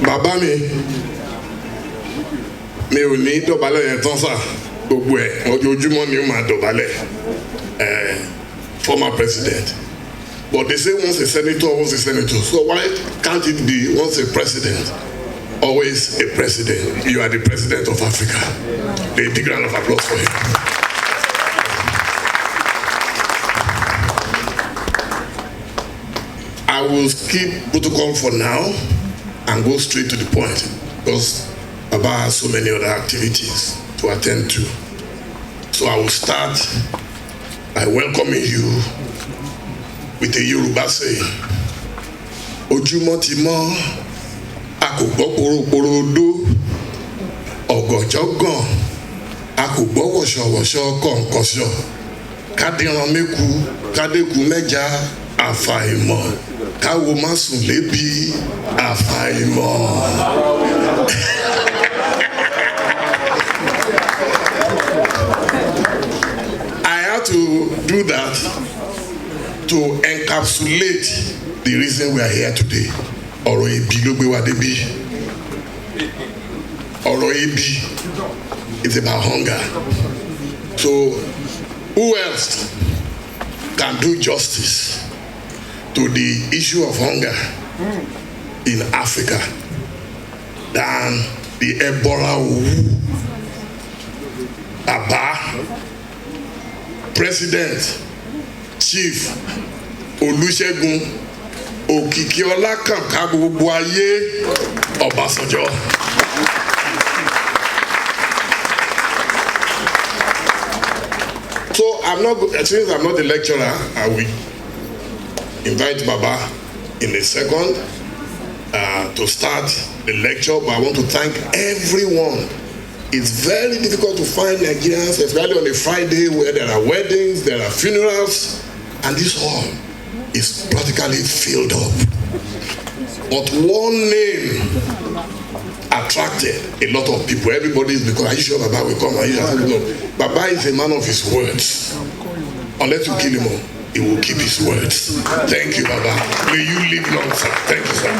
Bàbá mi ò ní dọ̀bálẹ̀ yẹn tán sà, gbogbo ẹ̀ ojoojúmọ́ ni ó máa dọ̀bálẹ̀. Former president. But they say once a senator, always a senator. So why can't it be once a president, always a president? You are the president of Africa. A big round of applause for him. I will skip protocol for now and go straight to the point because Baba has so many other activities to attend to. So I will start by welcoming you with a Yoruba saying, Ojúmọ́ ti mọ́, a kò gbọ́ poroporodo, ọ̀gànjọ́ gan, a kò gbọ́ wọ̀ṣọ̀wọ̀ṣọ̀ kọ̀ǹkọ̀ṣọ̀, kádìran méku, kádéku mẹ́ja, àfàìmọ̀, káwo má sùn lébi, àfàìmọ̀. I had to do that to encapsulate the reason we are here today. Ọ̀rọ̀ ebi ló gbé wa débi. Ọ̀rọ̀ ebi is about hunger. So who else can do justice to the issue of hunger in Africa than the Ebola Owu? Baba, President, Chief Olusegun Okikiola Kanka gbogbo ayé Obasanjo. So since I'm not the lecturer, I will invite Baba in a second to start the lecture, but I want to thank everyone. It's very difficult to find Nigerians, especially on a Friday where there are weddings, there are funerals, and this hall is practically filled up. But one name attracted a lot of people. Everybody is because, are you sure Baba will come? Are you sure? No. Baba is a man of his words. Unless you kill him, he will keep his words. Thank you, Baba. May you live long, sir. Thank you, sir.